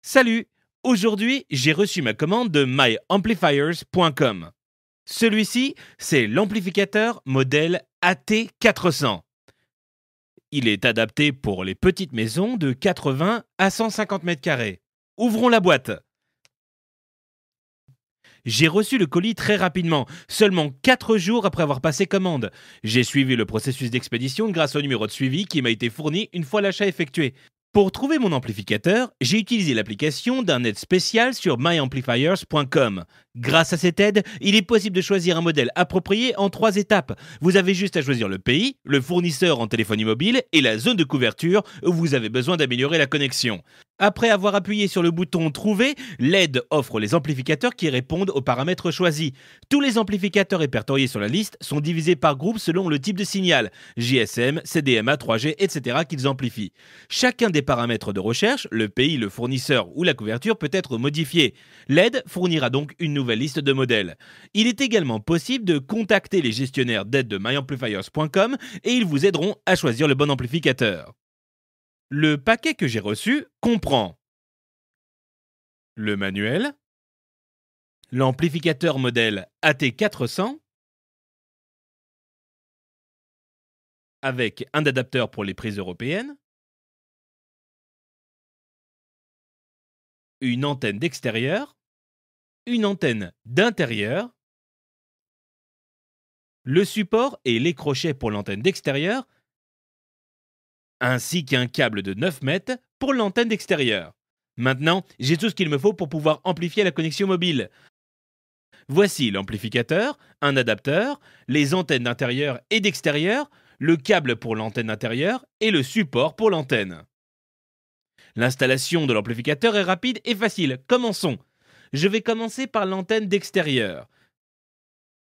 Salut! Aujourd'hui, j'ai reçu ma commande de myamplifiers.com. Celui-ci, c'est l'amplificateur modèle AT400. Il est adapté pour les petites maisons de 80 à 150 mètres carrés. Ouvrons la boîte. J'ai reçu le colis très rapidement, seulement 4 jours après avoir passé commande. J'ai suivi le processus d'expédition grâce au numéro de suivi qui m'a été fourni une fois l'achat effectué. Pour trouver mon amplificateur, j'ai utilisé l'application d'un aide spécial sur myamplifiers.com. Grâce à cette aide, il est possible de choisir un modèle approprié en 3 étapes. Vous avez juste à choisir le pays, le fournisseur en téléphonie mobile et la zone de couverture où vous avez besoin d'améliorer la connexion. Après avoir appuyé sur le bouton Trouver, l'aide offre les amplificateurs qui répondent aux paramètres choisis. Tous les amplificateurs répertoriés sur la liste sont divisés par groupe selon le type de signal, GSM, CDMA, 3G, etc. qu'ils amplifient. Chacun des paramètres de recherche, le pays, le fournisseur ou la couverture peut être modifié. L'aide fournira donc une nouvelle liste de modèles. Il est également possible de contacter les gestionnaires d'aide de myamplifiers.com et ils vous aideront à choisir le bon amplificateur. Le paquet que j'ai reçu comprend le manuel, l'amplificateur modèle AT400 avec un adapteur pour les prises européennes, une antenne d'extérieur, une antenne d'intérieur, le support et les crochets pour l'antenne d'extérieur, ainsi qu'un câble de 9 mètres pour l'antenne d'extérieur. Maintenant, j'ai tout ce qu'il me faut pour pouvoir amplifier la connexion mobile. Voici l'amplificateur, un adapteur, les antennes d'intérieur et d'extérieur, le câble pour l'antenne intérieure et le support pour l'antenne. L'installation de l'amplificateur est rapide et facile. Commençons. Je vais commencer par l'antenne d'extérieur.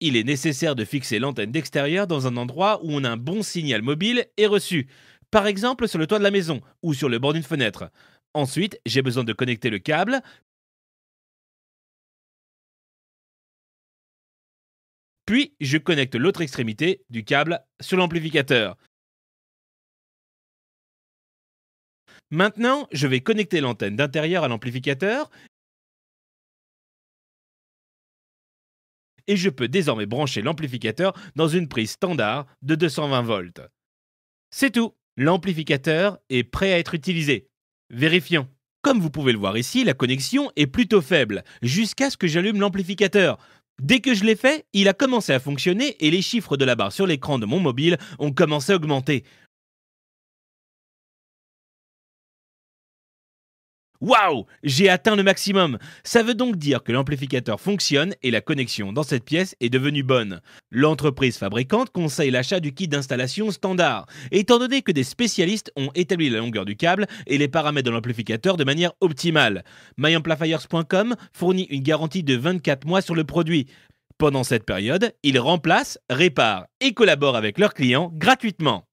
Il est nécessaire de fixer l'antenne d'extérieur dans un endroit où on a un bon signal mobile et reçu. Par exemple sur le toit de la maison ou sur le bord d'une fenêtre. Ensuite, j'ai besoin de connecter le câble. Puis, je connecte l'autre extrémité du câble sur l'amplificateur. Maintenant, je vais connecter l'antenne d'intérieur à l'amplificateur. Et je peux désormais brancher l'amplificateur dans une prise standard de 220 volts. C'est tout, l'amplificateur est prêt à être utilisé. Vérifions. Comme vous pouvez le voir ici, la connexion est plutôt faible, jusqu'à ce que j'allume l'amplificateur. Dès que je l'ai fait, il a commencé à fonctionner et les chiffres de la barre sur l'écran de mon mobile ont commencé à augmenter. Waouh! J'ai atteint le maximum. Ça veut donc dire que l'amplificateur fonctionne et la connexion dans cette pièce est devenue bonne. L'entreprise fabricante conseille l'achat du kit d'installation standard, étant donné que des spécialistes ont établi la longueur du câble et les paramètres de l'amplificateur de manière optimale. myamplifiers.com fournit une garantie de 24 mois sur le produit. Pendant cette période, ils remplacent, réparent et collaborent avec leurs clients gratuitement.